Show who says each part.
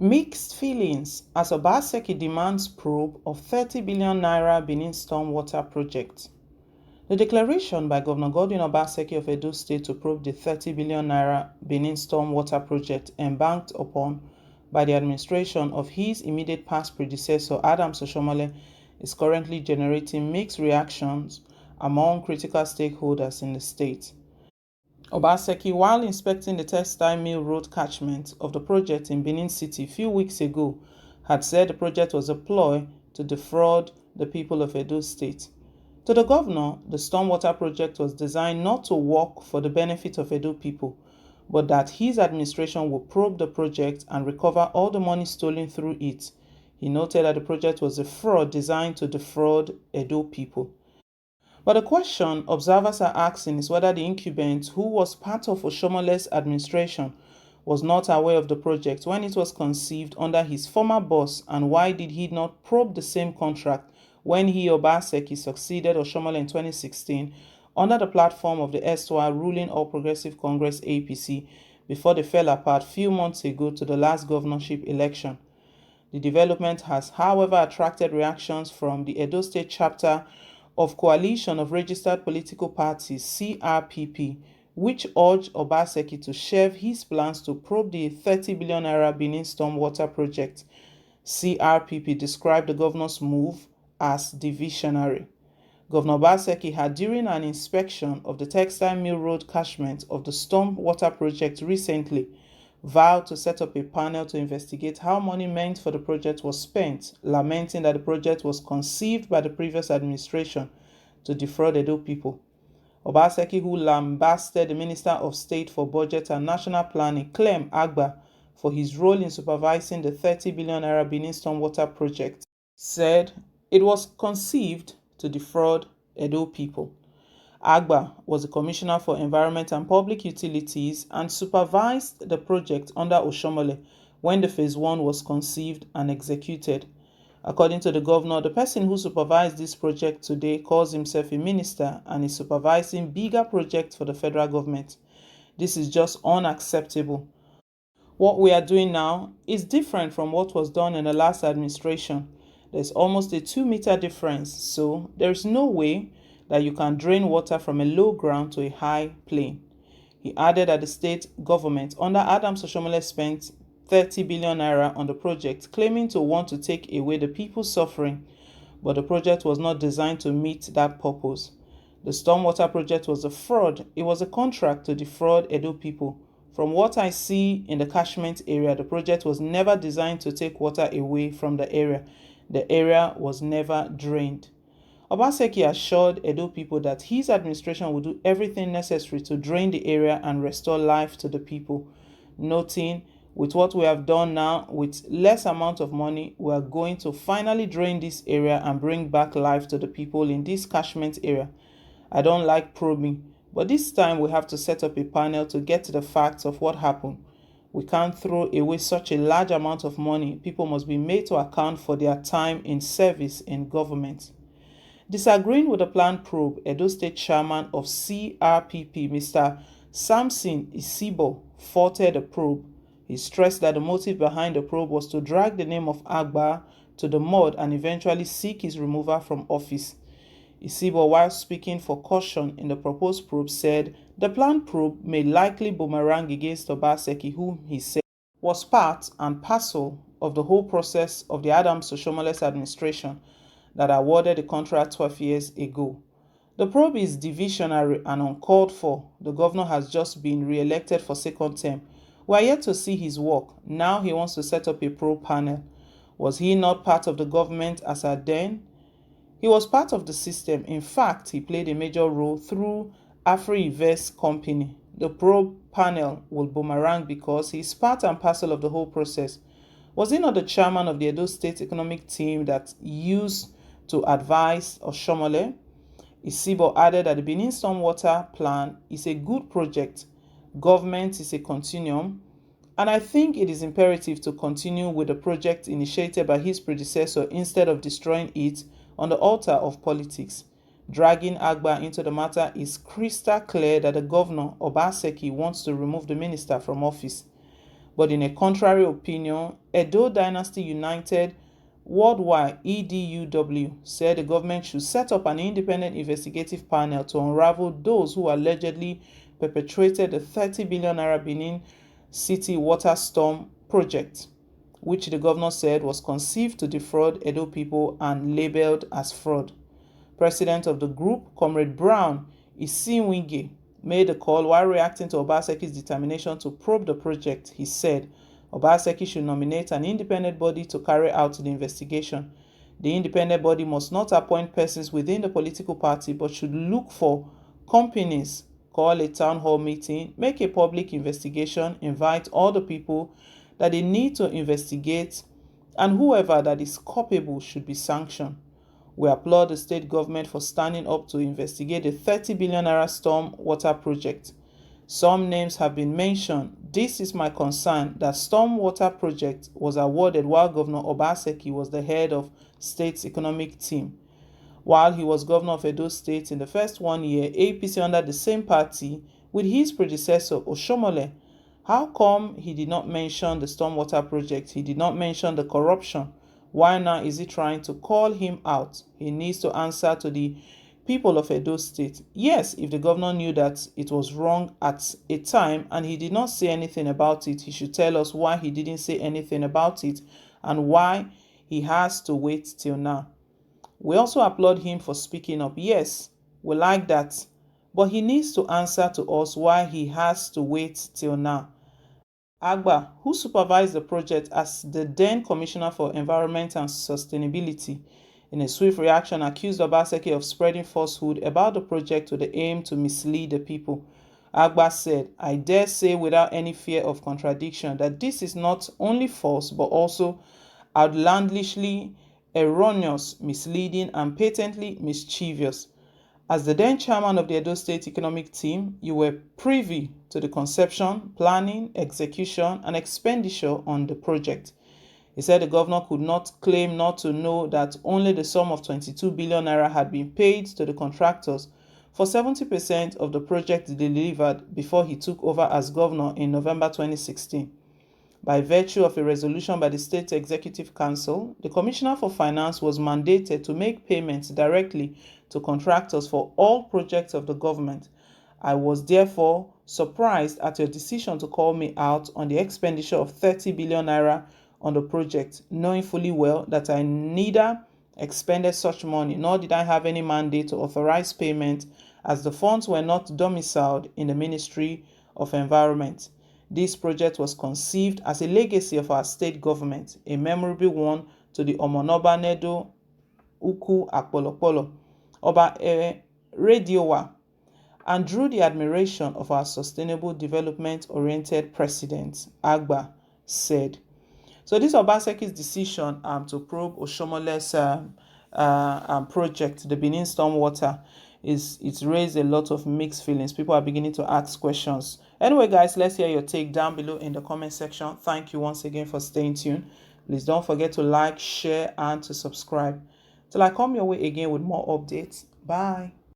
Speaker 1: Mixed feelings as Obaseki demands probe of 30 billion naira Benin stormwater project. The declaration by Governor Godwin Obaseki of Edo State to probe the 30 billion naira Benin stormwater project embarked upon by the administration of his immediate past predecessor Adams Oshiomohle is currently generating mixed reactions among critical stakeholders in the state. Obaseki, while inspecting the textile mill road catchment of the project in Benin City a few weeks ago, had said the project was a ploy to defraud the people of Edo State. To the governor, the stormwater project was designed not to work for the benefit of Edo people, but that his administration would probe the project and recover all the money stolen through it. He noted that the project was a fraud designed to defraud Edo people. But the question observers are asking is whether the incumbent, who was part of Oshiomohle's administration, was not aware of the project when it was conceived under his former boss, and why did he not probe the same contract when he, Obaseki, succeeded Oshiomohle in 2016 under the platform of the erstwhile ruling All Progressive Congress APC before they fell apart few months ago to the last governorship election. The development has, however, attracted reactions from the Edo State chapter of Coalition of Registered Political Parties (CRPP), which urged Obaseki to shelve his plans to probe the 30 billion naira Benin stormwater project. CRPP described the governor's move as divisionary. Governor Obaseki had, during an inspection of the textile mill road catchment of the stormwater project recently, vowed to set up a panel to investigate how money meant for the project was spent, lamenting that the project was conceived by the previous administration to defraud Edo people. Obaseki, who lambasted the Minister of State for Budget and National Planning, Clem Agba, for his role in supervising the 30 billion naira Benin stormwater project, said it was conceived to defraud Edo people. Agba was the Commissioner for Environment and Public Utilities and supervised the project under Oshiomohle when the Phase 1 was conceived and executed. According to the governor, the person who supervised this project today calls himself a minister and is supervising bigger projects for the federal government. This is just unacceptable. What we are doing now is different from what was done in the last administration. There's almost a 2-meter difference, so there's no way that you can drain water from a low ground to a high plain. He added that the state government under Adams Oshiomohle spent 30 billion naira on the project, claiming to want to take away the people's suffering, but the project was not designed to meet that purpose. The stormwater project was a fraud. It was a contract to defraud Edo people. From what I see in the catchment area, the project was never designed to take water away from the area. The area was never drained. Obaseki assured Edo people that his administration would do everything necessary to drain the area and restore life to the people, noting, with what we have done now, with less amount of money, we are going to finally drain this area and bring back life to the people in this catchment area. I don't like probing, but this time we have to set up a panel to get to the facts of what happened. We can't throw away such a large amount of money. People must be made to account for their time in service in government. Disagreeing with the planned probe, Edo State Chairman of CRPP, Mr. Samson Isibo, faulted the probe. He stressed that the motive behind the probe was to drag the name of Agba to the mud and eventually seek his removal from office. Isibo, while speaking for caution in the proposed probe, said the planned probe may likely boomerang against Obaseki, whom he said was part and parcel of the whole process of the Adams Oshiomohle's administration that awarded the contract 12 years ago. The probe is divisionary and uncalled for. The governor has just been re-elected for second term. We are yet to see his work. Now he wants to set up a probe panel. Was he not part of the government as at then? He was part of the system. In fact, he played a major role through Afri-Invest Company. The probe panel will boomerang because he is part and parcel of the whole process. Was he not the chairman of the Edo State economic team that used to advise Oshiomohle? Isibo added that the Benin Stormwater Plan is a good project. Government is a continuum, and I think it is imperative to continue with the project initiated by his predecessor instead of destroying it on the altar of politics. Dragging Agba into the matter is crystal clear that the governor, Obaseki, wants to remove the minister from office. But in a contrary opinion, Edo Dynasty United Worldwide EDUW said the government should set up an independent investigative panel to unravel those who allegedly perpetrated the 30 billion naira Benin City water storm project, which the governor said was conceived to defraud Edo people and labeled as fraud. President of the group, Comrade Brown Isinwinge, made the call while reacting to Obaseki's determination to probe the project. He said Obaseki should nominate an independent body to carry out the investigation. The independent body must not appoint persons within the political party but should look for companies, call a town hall meeting, make a public investigation, invite all the people that they need to investigate, and whoever that is culpable should be sanctioned. We applaud the state government for standing up to investigate the 30 billion naira storm water project. Some names have been mentioned. This is my concern that storm water project was awarded while Governor Obaseki was the head of state's economic team. While he was governor of Edo State in the first 1 year, APC under the same party with his predecessor Oshiomohle. How come he did not mention the stormwater project? He did not mention the corruption. Why now is he trying to call him out? He needs to answer to the people of Edo State. Yes, if the governor knew that it was wrong at a time and he did not say anything about it, he should tell us why he didn't say anything about it and why he has to wait till now. We also applaud him for speaking up. Yes, we like that. But he needs to answer to us why he has to wait till now. Agba, who supervised the project as the then Commissioner for Environment and Sustainability, in a swift reaction accused Obaseki of spreading falsehood about the project with the aim to mislead the people. Agba said, I dare say without any fear of contradiction that this is not only false but also outlandishly erroneous, misleading, and patently mischievous. As the then chairman of the Edo State Economic Team, you were privy to the conception, planning, execution, and expenditure on the project. He said the governor could not claim not to know that only the sum of 22 billion naira had been paid to the contractors for 70% of the project delivered before he took over as governor in November 2016. By virtue of a resolution by the State Executive Council, the Commissioner for Finance was mandated to make payments directly to contractors for all projects of the government. I was therefore surprised at your decision to call me out on the expenditure of 30 billion naira on the project, knowing fully well that I neither expended such money nor did I have any mandate to authorize payment, as the funds were not domiciled in the Ministry of Environment. This project was conceived as a legacy of our state government, a memorable one to the Omonoba Nedo Uku Akpolopolo, Oba Radiowa, and drew the admiration of our sustainable development-oriented president, Agba said. So this Obaseki's decision to probe Oshiomohle's project, the Benin Stormwater, it's raised a lot of mixed feelings. People are beginning to ask questions. Anyway, guys, let's hear your take down below in the comment section. Thank you once again for staying tuned. Please don't forget to like, share, and to subscribe. Till I come your way again with more updates. Bye.